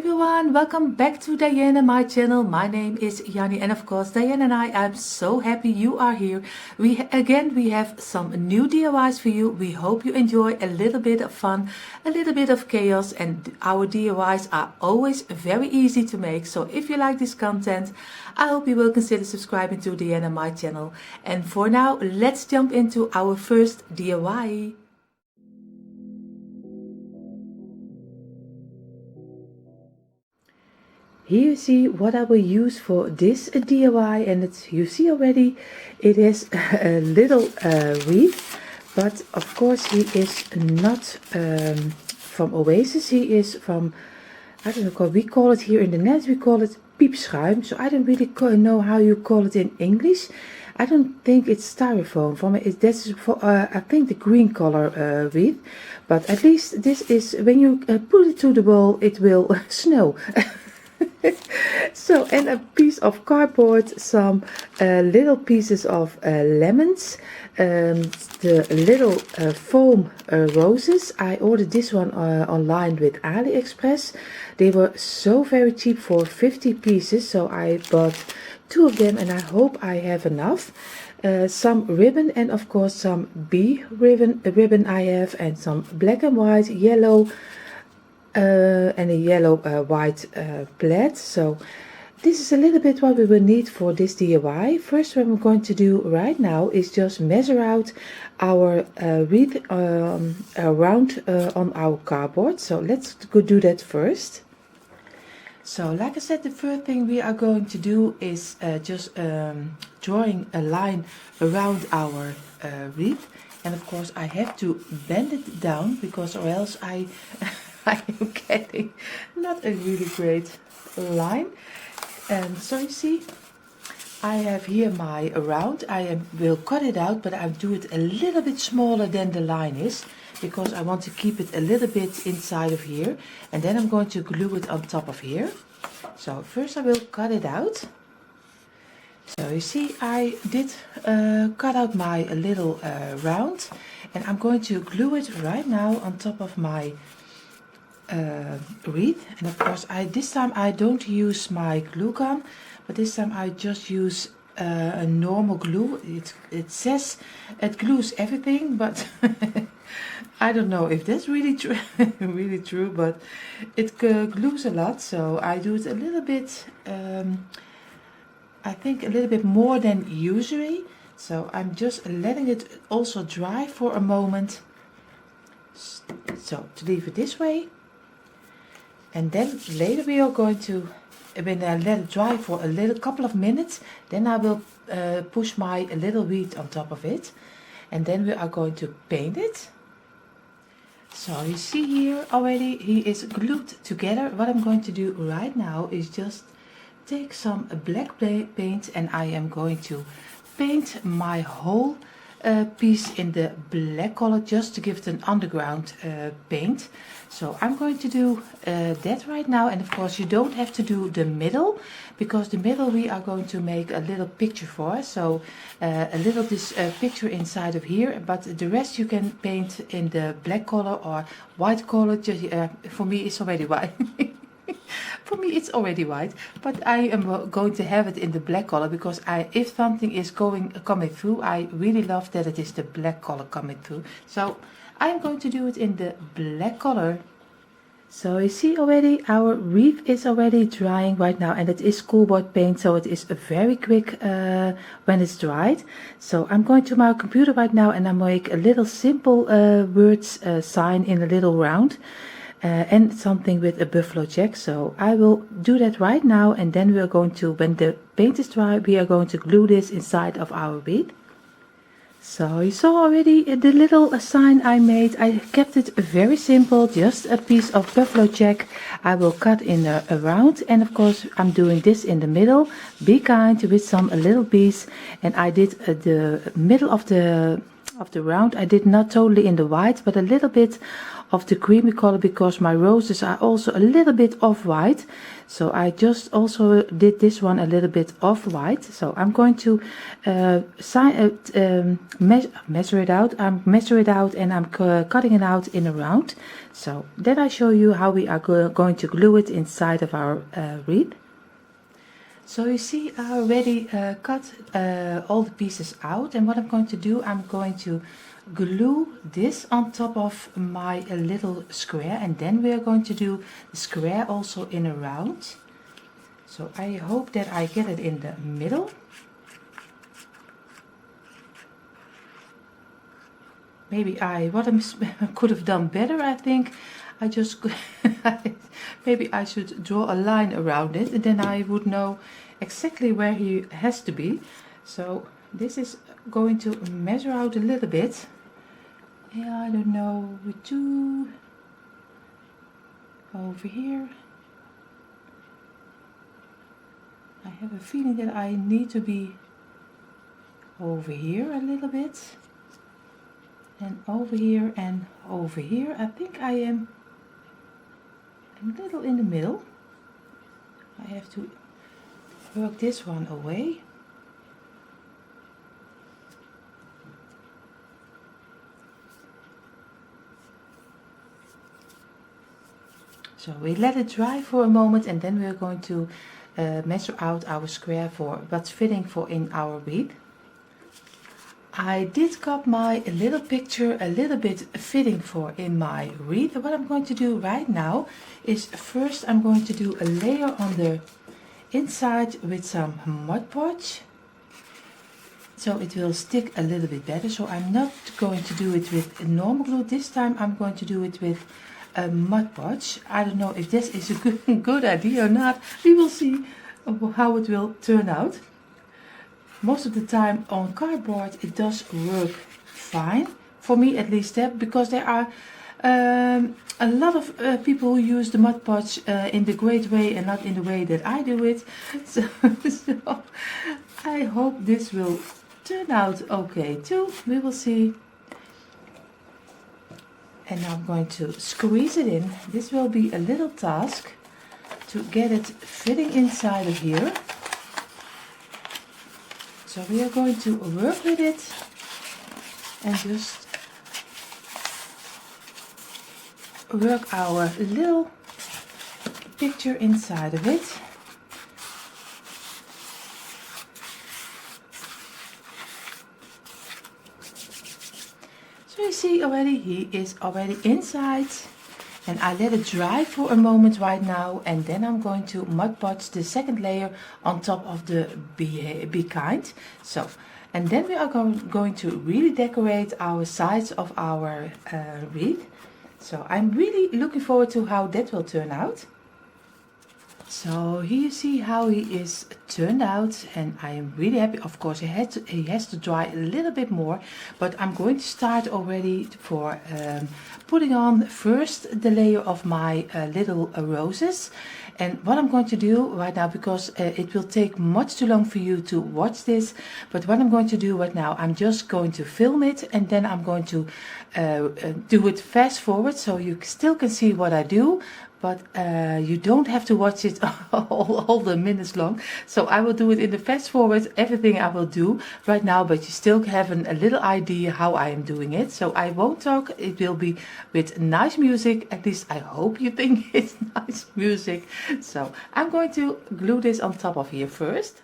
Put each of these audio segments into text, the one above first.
everyone, welcome back to Dyanne and my channel. My name is Janny and of course Dyanne and I'm so happy you are here. We have some new DIYs for you. We hope you enjoy a little bit of fun, a little bit of chaos, and our DIYs are always very easy to make. So if you like this content, I hope you will consider subscribing to Dyanne and my channel. And for now, let's jump into our first DIY. Here you see what I will use for this DIY, and you see already it is a little wreath, but of course he is not from Oasis. He is from, I don't know, we call it here in the net, we call it piepschuim, so I don't really know how you call it in English. I don't think it's styrofoam. For me, that's for I think the green color wreath, but at least this is, when you put it to the wall, it will snow. So, and a piece of cardboard, some little pieces of lemons, the little foam roses. I ordered this one online with AliExpress. They were so very cheap for 50 pieces, so I bought 2 of them and I hope I have enough. Some ribbon, and of course some bee ribbon I have, and some black and white, yellow, and a yellow white plaid. So this is a little bit what we will need for this DIY. First, what I'm going to do right now is just measure out our wreath around on our cardboard. So let's go do that first. So like I said, the first thing we are going to do is just drawing a line around our wreath, and of course I have to bend it down because or else I am getting not a really great line. And so you see, I have here my round. I will cut it out, but I'll do it a little bit smaller than the line is, because I want to keep it a little bit inside of here, and then I'm going to glue it on top of here. So first I will cut it out. So you see, I did cut out my little round, and I'm going to glue it right now on top of my wreath. And of course this time I don't use my glue gun, but this time I just use a normal glue. It says it glues everything, but I don't know if that's really true really true, but it glues a lot, so I do it a little bit, I think a little bit more than usually. So I'm just letting it also dry for a moment, so to leave it this way. And then later we are going to, when I let it dry for a couple of minutes, then I will push my little wreath on top of it, and then we are going to paint it. So you see here already he is glued together. What I'm going to do right now is just take some black paint, and I am going to paint my whole piece in the black color, just to give it an underground paint. So I'm going to do that right now. And of course you don't have to do the middle, because the middle we are going to make a little picture for. So a little this picture inside of here, but the rest you can paint in the black color or white color. Just for me it's already white. For me it's already white, but I am going to have it in the black color, because if something is coming through, I really love that it is the black color coming through. So I'm going to do it in the black color. So you see already our wreath is already drying right now, and it is schoolboard paint, so it is very quick when it's dried. So I'm going to my computer right now, and I make a little simple words sign in a little round. And something with a buffalo check. So I will do that right now, and then we are going to, when the paint is dry, we are going to glue this inside of our wreath. So you saw already the little sign I made. I kept it very simple, just a piece of buffalo check. I will cut in a round, and of course I'm doing this in the middle. Be kind with some little bees, and I did the middle of the of the round. I did not totally in the white, but a little bit of the creamy color, because my roses are also a little bit off-white. So I just also did this one a little bit off-white. So I'm going to measure it out. And I'm cutting it out in a round. So then I show you how we are going to glue it inside of our wreath. So you see, I already cut all the pieces out, and what I'm going to do, I'm going to glue this on top of my little square, and then we are going to do the square also in a round. So I hope that I get it in the middle. Maybe I could have done better, I think. I just maybe I should draw a line around it, and then I would know exactly where he has to be. So this is going to measure out a little bit. Yeah, I don't know, with 2 over here. I have a feeling that I need to be over here a little bit, and over here and over here. I think I am a little in the middle. I have to work this one away. So we let it dry for a moment, and then we're going to measure out our square for what's fitting for in our wreath. I did cut my little picture a little bit fitting for in my wreath. What I'm going to do right now is first I'm going to do a layer on the inside with some Mod Podge, so it will stick a little bit better. So I'm not going to do it with normal glue this time. I'm going to do it with a Mod Podge. I don't know if this is a good idea or not. We will see how it will turn out. Most of the time on cardboard it does work fine, for me at least, because there are a lot of people who use the Mod Podge in the great way and not in the way that I do it. So I hope this will turn out okay too. We will see. And now I'm going to squeeze it in. This will be a little task to get it fitting inside of here. So we are going to work with it and just work our little picture inside of it. So you see already, he is already inside, and I let it dry for a moment right now, and then I'm going to Mod Podge the second layer on top of the Be Kind. So, and then we are going to really decorate our sides of our wreath. So I'm really looking forward to how that will turn out. So here you see how he is turned out, and I am really happy. Of course he has to dry a little bit more, but I'm going to start already for putting on first the layer of my little roses. And what I'm going to do right now, because it will take much too long for you to watch this, but what I'm going to do right now, I'm just going to film it, and then I'm going to do it fast forward so you still can see what I do, but you don't have to watch it all the minutes long. So I will do it in the fast forward, everything I will do right now, but you still have a little idea how I am doing it. So I won't talk, it will be with nice music, at least I hope you think it's nice music. So I'm going to glue this on top of here first.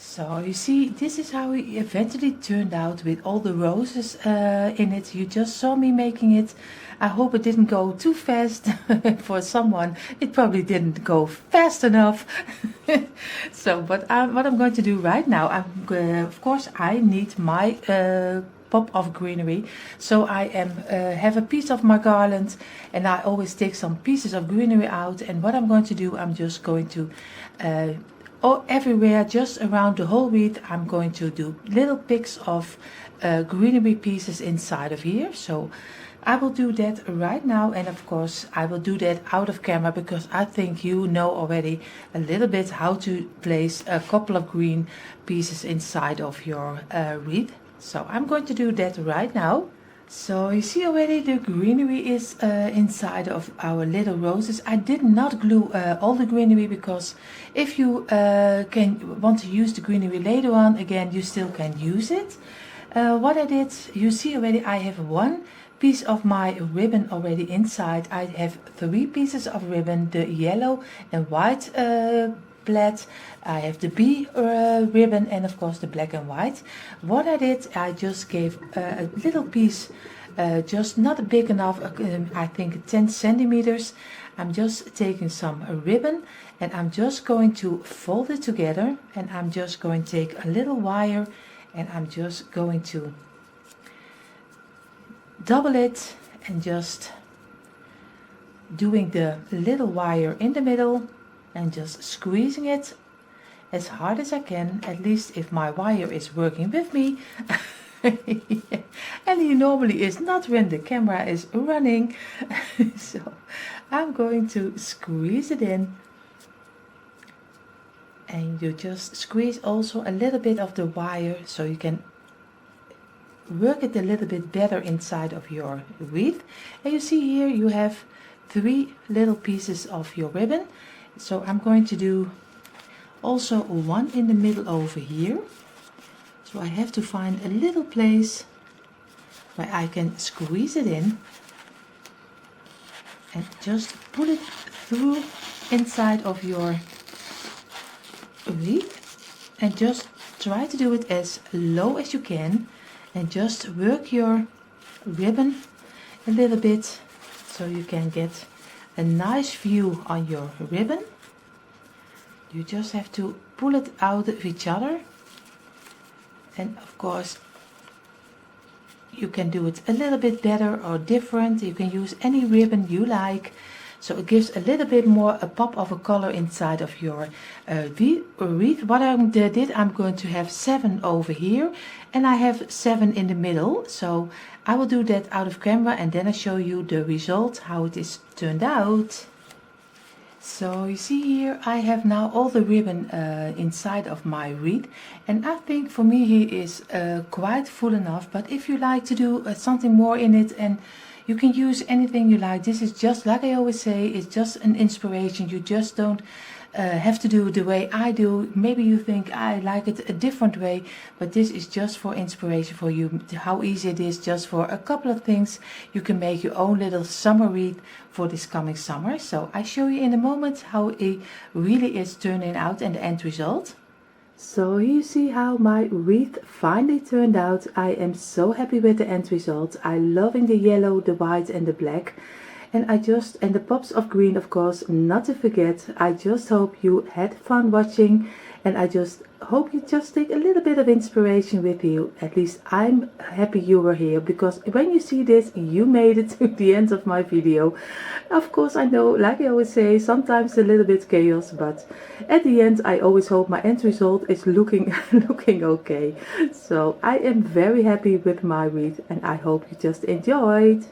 So you see, this is how it eventually turned out with all the roses in it. You just saw me making it. I hope it didn't go too fast for someone. It probably didn't go fast enough. So, but what I'm going to do right now, of course, I need my pop of greenery. So I have a piece of my garland, and I always take some pieces of greenery out. And what I'm going to do, I'm just going to everywhere, just around the whole wreath, I'm going to do little picks of greenery pieces inside of here. So I will do that right now, and of course I will do that out of camera, because I think you know already a little bit how to place a couple of green pieces inside of your wreath. So I'm going to do that right now. So you see already the greenery is inside of our little roses. I did not glue all the greenery, because if you want to use the greenery later on, again, you still can use it. What I did, you see already, I have one piece of my ribbon already inside. I have 3 pieces of ribbon, the yellow and white plaid. I have the bee ribbon, and of course the black and white. What I did, I just gave a little piece, just not big enough, I think 10 centimeters. I'm just taking some ribbon, and I'm just going to fold it together, and I'm just going to take a little wire, and I'm just going to double it, and just doing the little wire in the middle and just squeezing it as hard as I can, at least if my wire is working with me. And he normally is not when the camera is running. So I'm going to squeeze it in, and you just squeeze also a little bit of the wire so you can work it a little bit better inside of your wreath. And you see here you have 3 little pieces of your ribbon. So I'm going to do also one in the middle over here. So I have to find a little place where I can squeeze it in and just pull it through inside of your wreath, and just try to do it as low as you can, and just work your ribbon a little bit so you can get a nice view on your ribbon. You just have to pull it out of each other, and of course you can do it a little bit better or different. You can use any ribbon you like, so it gives a little bit more a pop of a color inside of your wreath. What I did, I'm going to have 7 over here, and I have 7 in the middle. So I will do that out of camera, and then I show you the result, how it is turned out. So you see here I have now all the ribbon inside of my wreath, and I think for me he is quite full enough. But if you like to do something more in it, and you can use anything you like, this is just like I always say, it's just an inspiration. You just don't have to do it the way I do. Maybe you think I like it a different way, but this is just for inspiration for you, how easy it is. Just for a couple of things you can make your own little summer wreath for this coming summer. So I show you in a moment how it really is turning out and the end result. So you see how my wreath finally turned out. I am so happy with the end result. I'm loving the yellow, the white and the black. And the pops of green, of course, not to forget. I just hope you had fun watching, and I just hope you just take a little bit of inspiration with you. At least I'm happy you were here, because when you see this, you made it to the end of my video. Of course, I know, like I always say, sometimes a little bit chaos, but at the end I always hope my end result is looking okay. So I am very happy with my wreath, and I hope you just enjoyed.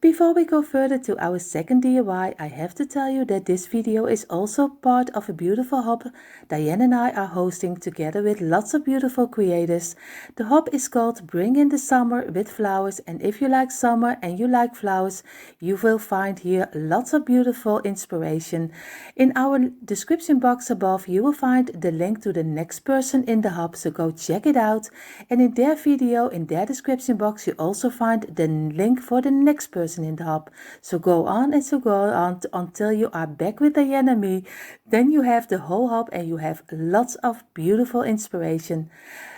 Before we go further to our second DIY, I have to tell you that this video is also part of a beautiful hub Dyanne and I are hosting together with lots of beautiful creators. The hub is called Bring in the Summer with Flowers, and if you like summer and you like flowers, you will find here lots of beautiful inspiration. In our description box above you will find the link to the next person in the hub, so go check it out. And in their video, in their description box, you also find the link for the next person in the hub. So go on until you are back with Dyanne and me. Then you have the whole hub and you have lots of beautiful inspiration.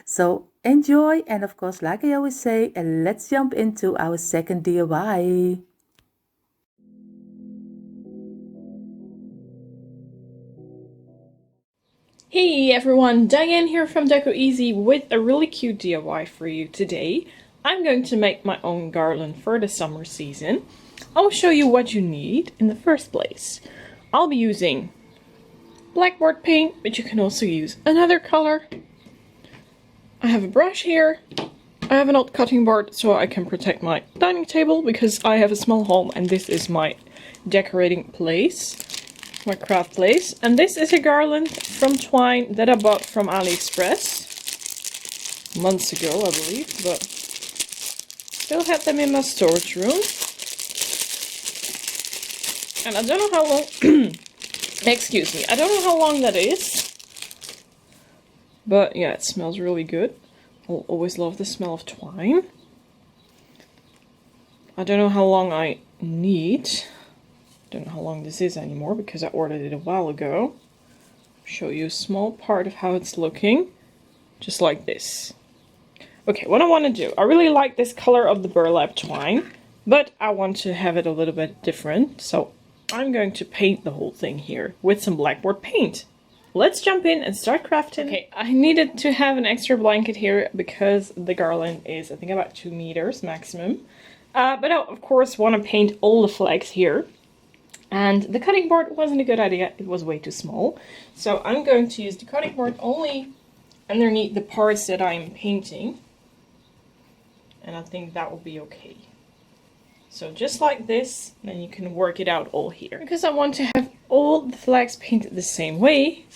So enjoy, and of course, like I always say, let's jump into our second DIY. Hey everyone, Dyanne here from decoeasy with a really cute DIY for you today. I'm going to make my own garland for the summer season. I'll show you what you need in the first place. I'll be using blackboard paint, but you can also use another color. I have a brush here. I have an old cutting board so I can protect my dining table because I have a small home and this is my decorating place. My craft place, and this is a garland from twine that I bought from AliExpress months ago, I believe, but still have them in my storage room. And I don't know how long excuse me, I don't know how long that is, but yeah, it smells really good. I'll always love the smell of twine. I don't know how long I need. Don't know how long this is anymore because I ordered it a while ago. Show you a small part of how it's looking, just like this. Okay, what I want to do, I really like this color of the burlap twine, but I want to have it a little bit different, so I'm going to paint the whole thing here with some blackboard paint. Let's jump in and start crafting. Okay, I needed to have an extra blanket here because the garland is, I think, about 2 meters maximum. But I, of course, want to paint all the flags here. And the cutting board wasn't a good idea, it was way too small. So I'm going to use the cutting board only underneath the parts that I'm painting. And I think that will be okay. So just like this, then you can work it out all here. Because I want to have all the flags painted the same way,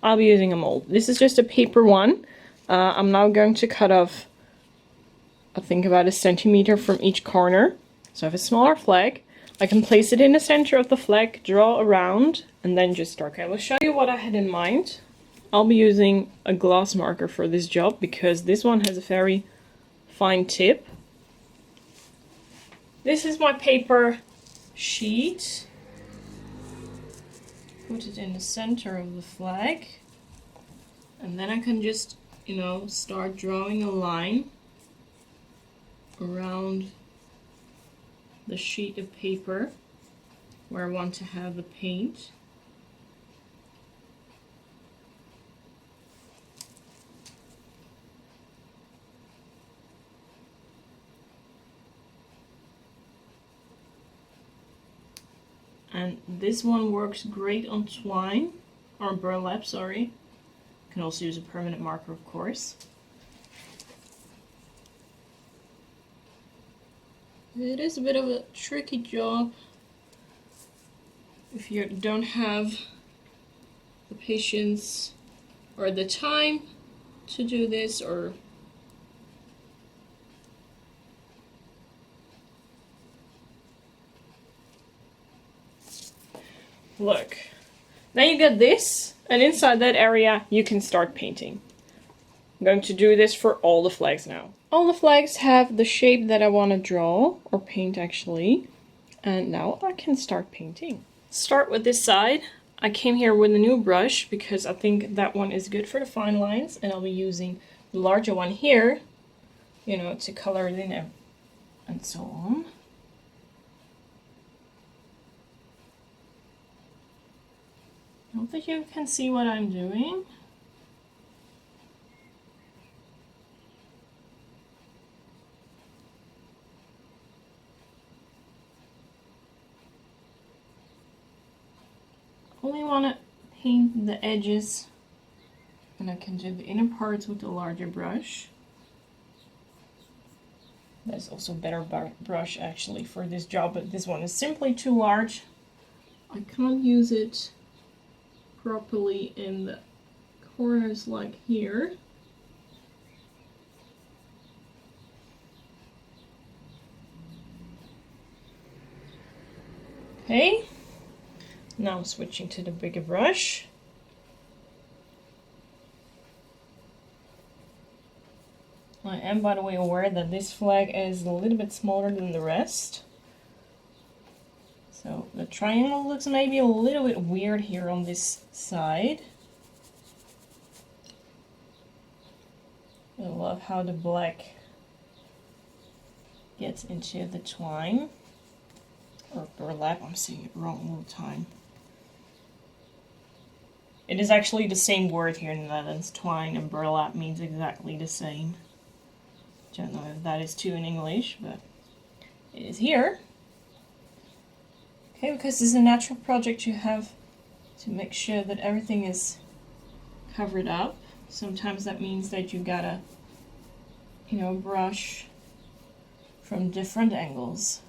I'll be using a mold. This is just a paper one. I'm now going to cut off, I think, about 1 centimeter from each corner. So I have a smaller flag. I can place it in the center of the flag, draw around, and then just start. Okay, I will show you what I had in mind. I'll be using a gloss marker for this job because this one has a very fine tip. This is my paper sheet. Put it in the center of the flag. And then I can just, start drawing a line around the sheet of paper where I want to have the paint. And this one works great on twine, or burlap, sorry. You can also use a permanent marker, of course. It is a bit of a tricky job if you don't have the patience or the time to do this, or look. Now you get this, and inside that area you can start painting. I'm going to do this for all the flags now. All the flags have the shape that I want to draw, or paint actually, and now I can start painting. Start with this side. I came here with a new brush because I think that one is good for the fine lines, and I'll be using the larger one here, to color it in and so on. I hope that you can see what I'm doing. Only want to paint the edges, and I can do the inner parts with the larger brush. There's also a better brush actually for this job, but this one is simply too large. I can't use it properly in the corners like here. Okay, now I'm switching to the bigger brush. I am, by the way, aware that this flag is a little bit smaller than the rest. So the triangle looks maybe a little bit weird here on this side. I love how the black gets into the twine. Or burlap, I'm saying it wrong all the time. It is actually the same word here in the Netherlands. Twine and burlap means exactly the same. Don't know if that is too in English, but it is here. Okay, because this is a natural project, you have to make sure that everything is covered up. Sometimes that means that you gotta, brush from different angles.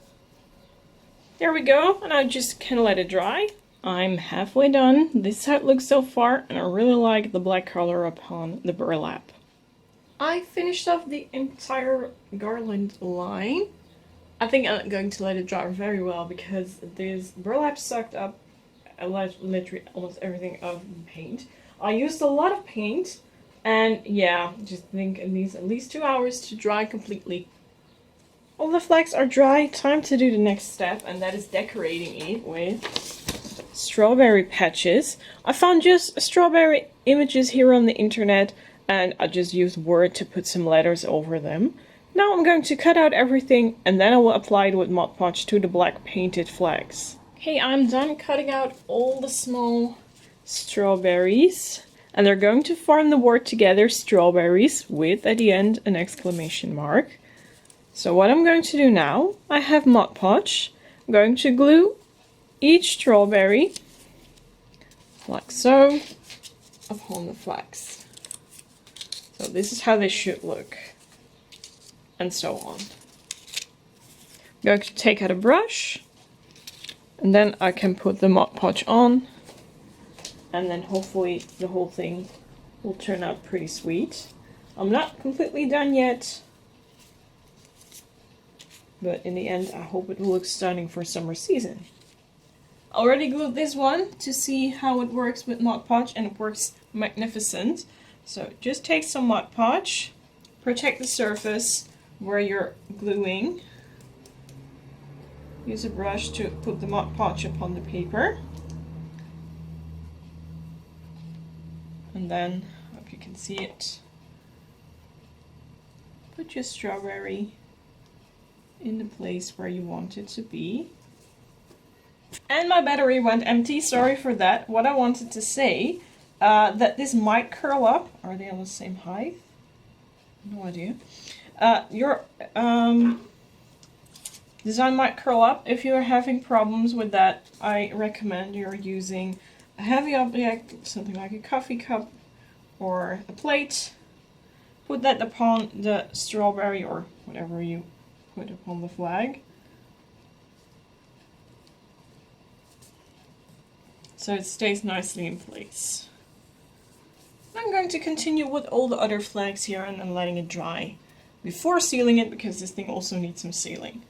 There we go, and I just can let it dry. I'm halfway done. This is how it looks so far, and I really like the black color upon the burlap. I finished off the entire garland line. I think I'm going to let it dry very well because this burlap sucked up literally almost everything of paint. I used a lot of paint, and yeah, just think it needs at least 2 hours to dry completely. All the flags are dry, time to do the next step, and that is decorating it with strawberry patches. I found just strawberry images here on the internet, and I just used Word to put some letters over them. Now I'm going to cut out everything, and then I will apply it with Mod Podge to the black painted flags. Okay, I'm done cutting out all the small strawberries, and they're going to form the word together, strawberries, with at the end an exclamation mark. So what I'm going to do now, I have Mod Podge. I'm going to glue each strawberry, like so, upon the flags. So this is how they should look, and so on. I'm going to take out a brush, and then I can put the Mod Podge on, and then hopefully the whole thing will turn out pretty sweet. I'm not completely done yet, but in the end I hope it will look stunning for summer season. I already glued this one to see how it works with Mod Podge, and it works magnificent. So just take some Mod Podge, protect the surface where you're gluing. Use a brush to put the Mod Podge upon the paper. And then, I hope you can see it, put your strawberry in the place where you want it to be. And my battery went empty, sorry for that. What I wanted to say, that this might curl up. Are they on the same height? No idea. Your design might curl up. If you're having problems with that, I recommend you're using a heavy object, something like a coffee cup or a plate. Put that upon the strawberry or whatever you put upon the flag. So it stays nicely in place. I'm going to continue with all the other flags here and then letting it dry before sealing it, because this thing also needs some sealing.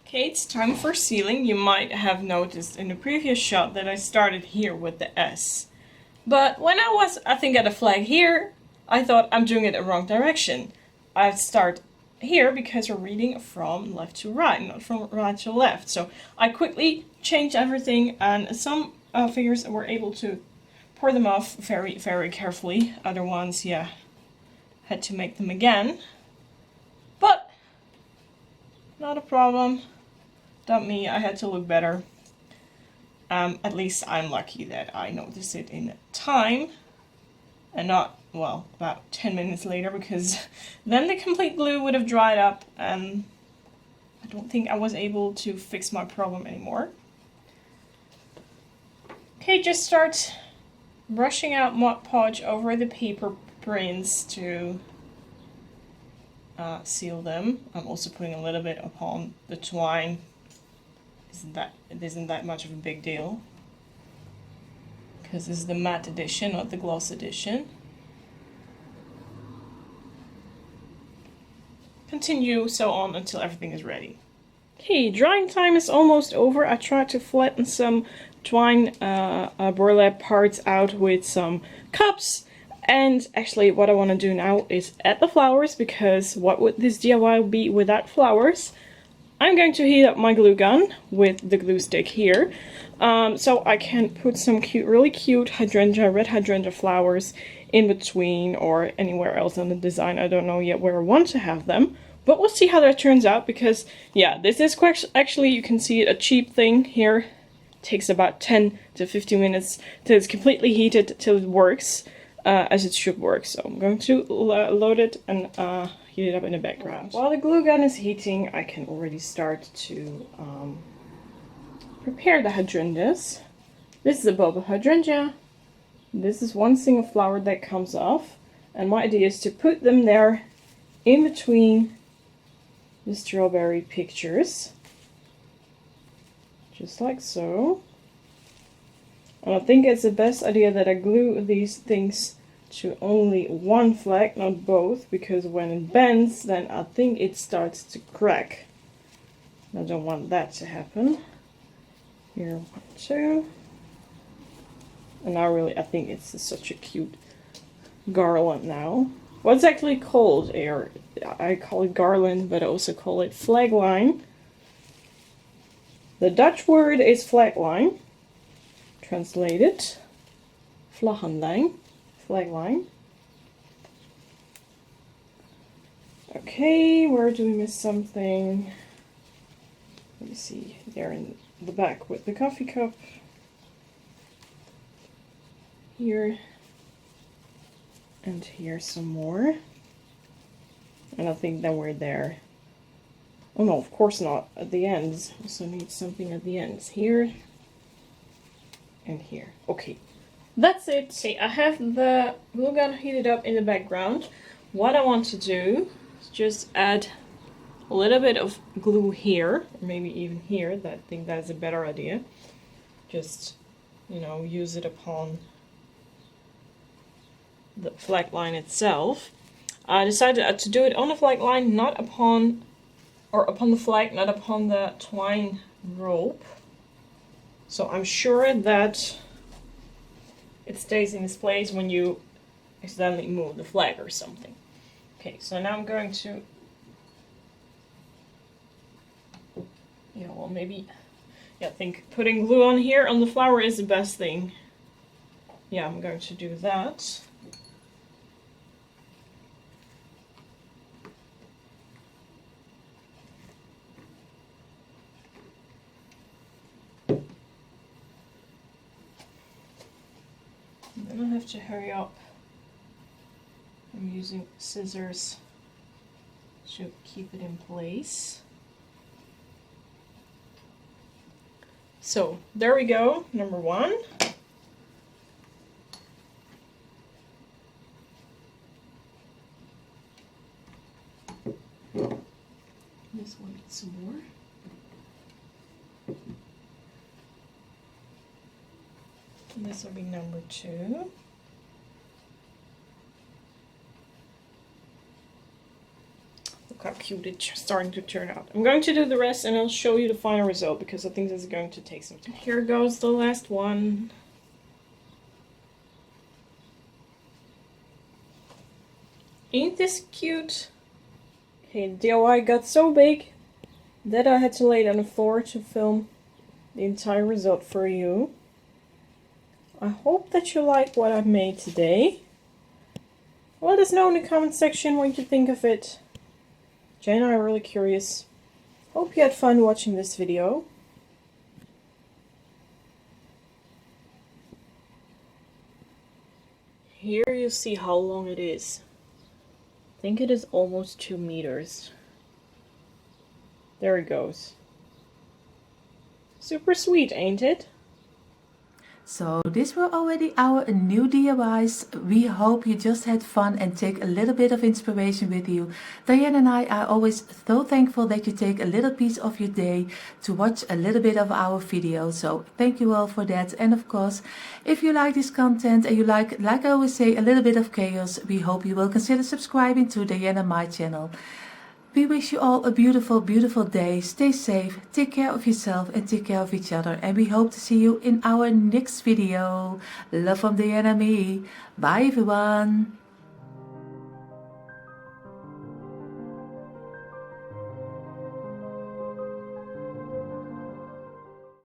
Okay, it's time for sealing. You might have noticed in the previous shot that I started here with the S. But when I was, I think, at a flag here, I thought I'm doing it the wrong direction. I start here because we're reading from left to right, not from right to left. So I quickly changed everything, and some figures were able to pour them off very, very carefully. Other ones, yeah, had to make them again. But not a problem. Dump me, I had to look better. At least I'm lucky that I noticed it in time and not, well, about 10 minutes later, because then the complete glue would have dried up and I don't think I was able to fix my problem anymore. Okay, just start brushing out Mod Podge over the paper prints to seal them. I'm also putting a little bit upon the twine. It isn't that much of a big deal, because this is the matte edition, not the gloss edition. Continue so on until everything is ready. Okay, drying time is almost over. I tried to flatten some twine burlap parts out with some cups. And actually what I want to do now is add the flowers, because what would this DIY be without flowers? I'm going to heat up my glue gun with the glue stick here. So I can put some really cute hydrangea, red hydrangea flowers in between or anywhere else on the design. I don't know yet where I want to have them. But we'll see how that turns out, because yeah, this is actually, you can see it, a cheap thing here. It takes about 10 to 15 minutes till it's completely heated, till it works as it should work. So I'm going to load it and heat it up in the background. While the glue gun is heating, I can already start to prepare the hydrangeas. This is a bulb of hydrangea. This is one single flower that comes off. And my idea is to put them there in between the strawberry pictures, just like so. And I think it's the best idea that I glue these things to only one flag, not both, because when it bends, then I think it starts to crack. I don't want that to happen. Here, 1, 2. And I think it's such a cute garland now. What's actually called here? I call it garland, but I also call it flagline. The Dutch word is flagline. Translated, vlaggenlijn, flagline. Okay, where do we miss something? Let me see, there in the back with the coffee cup. Here. And here some more. And I think then we're there. Oh no, of course not. At the ends. Also need something at the ends. Here. And here. Okay. That's it. Okay, I have the glue gun heated up in the background. What I want to do is just add a little bit of glue here. Or maybe even here. I think that's a better idea. Just, you know, use it upon the flag line itself. I decided to do it on the flag line, not upon, or upon the flag, not upon the twine rope. So I'm sure that it stays in its place when you accidentally move the flag or something. Okay, so now I'm going to, I think putting glue on here on the flower is the best thing. Yeah, I'm going to do that. Then I have to hurry up. I'm using scissors to keep it in place. So there we go, number 1. This one needs some more. And this will be number 2. Look how cute it's starting to turn out. I'm going to do the rest and I'll show you the final result, because I think this is going to take some time. Here goes the last one. Ain't this cute? Okay, the DIY got so big that I had to lay it on the floor to film the entire result for you. I hope that you like what I've made today. Let us know in the comment section what you think of it. Jen and I are really curious. Hope you had fun watching this video. Here you see how long it is. I think it is almost 2 meters. There it goes. Super sweet, ain't it? So this were already our new DIYs. We hope you just had fun and take a little bit of inspiration with you. Dyanne and I are always so thankful that you take a little piece of your day to watch a little bit of our videos. So thank you all for that. And of course, if you like this content and you like I always say, a little bit of chaos, we hope you will consider subscribing to Dyanne and my channel. We wish you all a beautiful, beautiful day. Stay safe, take care of yourself and take care of each other. And we hope to see you in our next video. Love from Dyanne and me. Bye everyone.